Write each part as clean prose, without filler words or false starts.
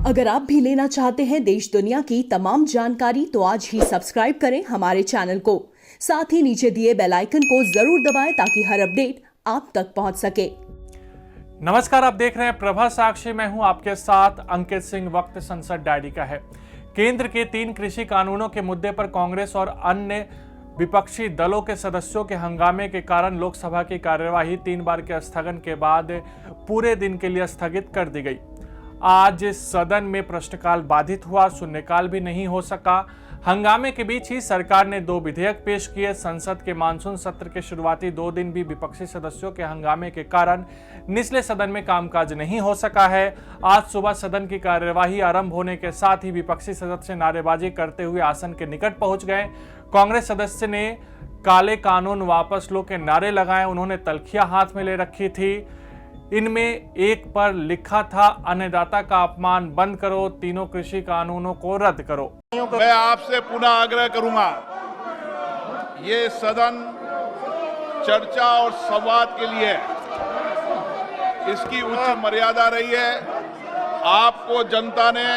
अगर आप भी लेना चाहते हैं देश दुनिया की तमाम जानकारी तो आज ही सब्सक्राइब करें हमारे चैनल को। साथ ही नीचे दिए बेल आइकन को जरूर दबाएं ताकि हर अपडेट आप तक पहुंच सके। नमस्कार, आप देख रहे हैं प्रभा साक्षी। मैं हूं आपके साथ अंकित सिंह। वक्त संसद डायरी का है। केंद्र के 3 कृषि कानूनों के मुद्दे पर कांग्रेस और अन्य विपक्षी दलों के सदस्यों के हंगामे के कारण लोकसभा की कार्यवाही 3 बार के स्थगन के बाद पूरे दिन के लिए स्थगित कर दी गई। आज सदन में प्रश्नकाल बाधित हुआ, शून्यकाल भी नहीं हो सका। हंगामे के बीच ही सरकार ने 2 विधेयक पेश किए। संसद के मानसून सत्र के शुरुआती 2 दिन भी विपक्षी सदस्यों के हंगामे के कारण निचले सदन में कामकाज नहीं हो सका है। आज सुबह सदन की कार्यवाही आरंभ होने के साथ ही विपक्षी सदस्य नारेबाजी करते हुए आसन के निकट पहुंच गए। कांग्रेस सदस्य ने काले कानून वापस लो के नारे लगाए। उन्होंने तल्खियां हाथ में ले रखी थी। इनमें एक पर लिखा था, अन्नदाता का अपमान बंद करो, तीनों कृषि कानूनों को रद्द करो। मैं आपसे पुनः आग्रह करूंगा, ये सदन चर्चा और संवाद के लिए इसकी उच्च मर्यादा रही है। आपको जनता ने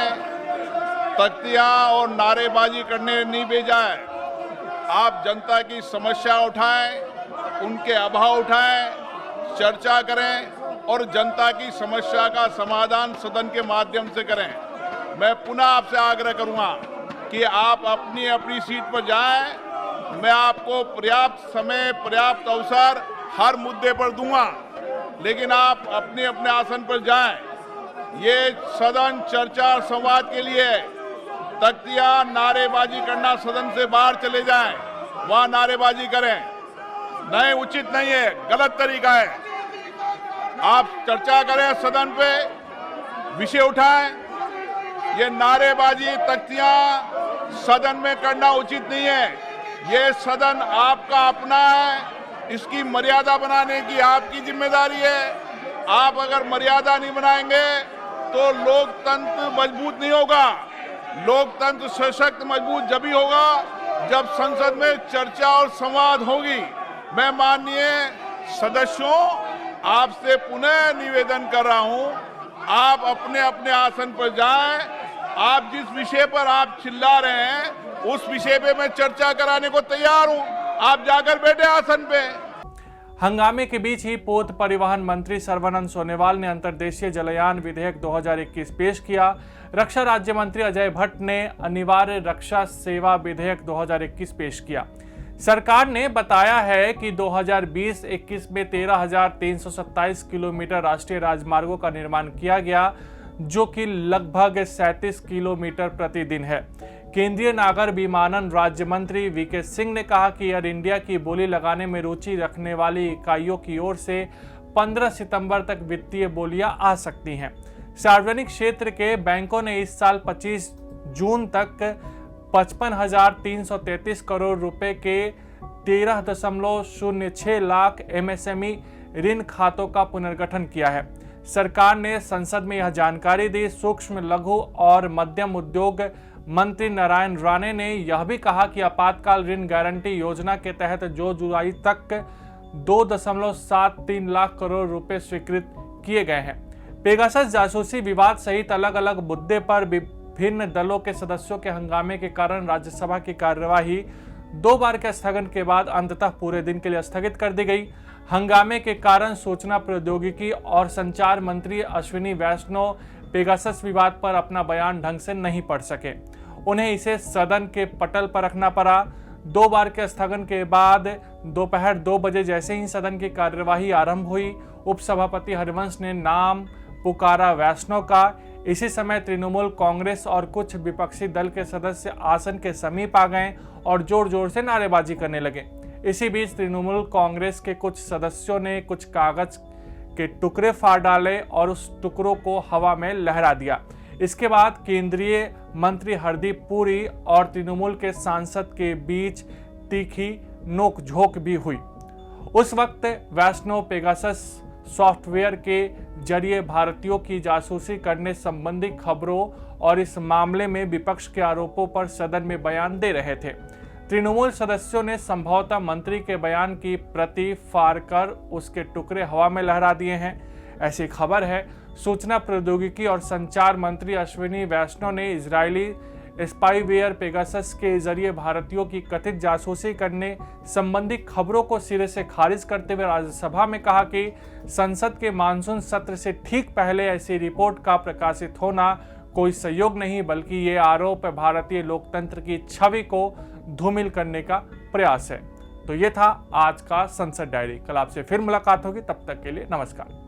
तख्तियां और नारेबाजी करने नहीं भेजा है। आप जनता की समस्या उठाएं, उनके अभाव उठाएं, चर्चा करें और जनता की समस्या का समाधान सदन के माध्यम से करें। मैं पुनः आपसे आग्रह करूंगा कि आप अपनी अपनी सीट पर जाएं। मैं आपको पर्याप्त समय, पर्याप्त अवसर हर मुद्दे पर दूंगा, लेकिन आप अपने अपने आसन पर जाएं। ये सदन चर्चा और संवाद के लिए तख्तियां, नारेबाजी करना, सदन से बाहर चले जाएं, वहां नारेबाजी करें। नहीं, उचित नहीं है, गलत तरीका है। आप चर्चा करें, सदन पे विषय उठाएं। ये नारेबाजी, तख्तियां सदन में करना उचित नहीं है। ये सदन आपका अपना है, इसकी मर्यादा बनाने की आपकी जिम्मेदारी है। आप अगर मर्यादा नहीं बनाएंगे तो लोकतंत्र मजबूत नहीं होगा। लोकतंत्र सशक्त मजबूत जब ही होगा जब संसद में चर्चा और संवाद होगी। मैं माननीय सदस्यों आपसे पुनः निवेदन कर रहा हूं, आप अपने अपने आसन पर जाएं। आप जिस विषय पर आप चिल्ला रहे हैं उस विषय पे मैं चर्चा कराने को तैयार हूं। आप जाकर बैठे आसन पे। हंगामे के बीच ही पोत परिवहन मंत्री सर्बानंद सोनोवाल ने अंतर्देशीय जलयान विधेयक 2021 पेश किया। रक्षा राज्य मंत्री अजय भट्ट ने अनिवार्य रक्षा सेवा विधेयक 2021 पेश किया। सरकार ने बताया है कि 2020-21 में 13,327 किलोमीटर राष्ट्रीय राजमार्गों का निर्माण किया गया, जो कि लगभग 37 किलोमीटर प्रतिदिन है। केंद्रीय नागर विमानन राज्य मंत्री वीके सिंह ने कहा कि एयर इंडिया की बोली लगाने में रुचि रखने वाली इकाइयों की ओर से 15 सितंबर तक वित्तीय बोलियां आ सकती हैं। सार्वजनिक क्षेत्र के बैंकों ने इस साल 25 जून तक 55,333 करोड़ रुपए के 13.06 लाख एमएसएमई ऋण खातों का पुनर्गठन किया है। सरकार ने संसद में यह जानकारी दी। सूक्ष्म, लघु और मध्यम उद्योग मंत्री नारायण राणे ने यह भी कहा कि आपातकाल ऋण गारंटी योजना के तहत जो जुलाई तक 2.73 लाख करोड़ रुपए स्वीकृत किए गए हैं। पेगासस जासूसी विवाद सहित अलग अलग मुद्दे पर विभिन्न दलों के सदस्यों के हंगामे के कारण राज्यसभा की कार्यवाही 2 बार के स्थगन के बाद अंततः पूरे दिन के लिए स्थगित कर दी गई। हंगामे के कारण सूचना प्रौद्योगिकी और संचार मंत्री अश्विनी वैष्णव पेगासस विवाद पर अपना बयान ढंग से नहीं पढ़ सके। उन्हें इसे सदन के पटल पर रखना पड़ा। 2 बार के स्थगन के बाद दोपहर 2 बजे जैसे ही सदन की कार्यवाही आरंभ हुई, उपसभापति हरिवंश ने नाम पुकारा वैष्णव का। इसी समय तृणमूल कांग्रेस और कुछ विपक्षी दल के सदस्य आसन के समीप आ गए और जोर जोर से नारेबाजी करने लगे। इसी बीच तृणमूल कांग्रेस के कुछ सदस्यों ने कुछ कागज के टुकड़े फाड़ डाले और उस टुकड़ों को हवा में लहरा दिया। इसके बाद केंद्रीय मंत्री हरदीप पुरी और तृणमूल के सांसद के बीच तीखी नोकझोंक भी हुई। उस वक्त वैष्णव पेगासस सॉफ्टवेयर के जरिए भारतीयों की जासूसी करने संबंधी खबरों और इस मामले में विपक्ष के आरोपों पर सदन में बयान दे रहे थे। तृणमूल सदस्यों ने संभवतः मंत्री के बयान की प्रति फाड़कर उसके टुकड़े हवा में लहरा दिए हैं, ऐसी खबर है। सूचना प्रौद्योगिकी और संचार मंत्री अश्विनी वैष्णव ने इजरायली स्पाईवेयर पेगासस के जरिए भारतीयों की कथित जासूसी करने संबंधी खबरों को सिरे से खारिज करते हुए राज्यसभा में कहा कि संसद के मानसून सत्र से ठीक पहले ऐसी रिपोर्ट का प्रकाशित होना कोई संयोग नहीं, बल्कि ये आरोप भारतीय लोकतंत्र की छवि को धूमिल करने का प्रयास है। तो ये था आज का संसद डायरी। कल आपसे फिर मुलाकात होगी, तब तक के लिए नमस्कार।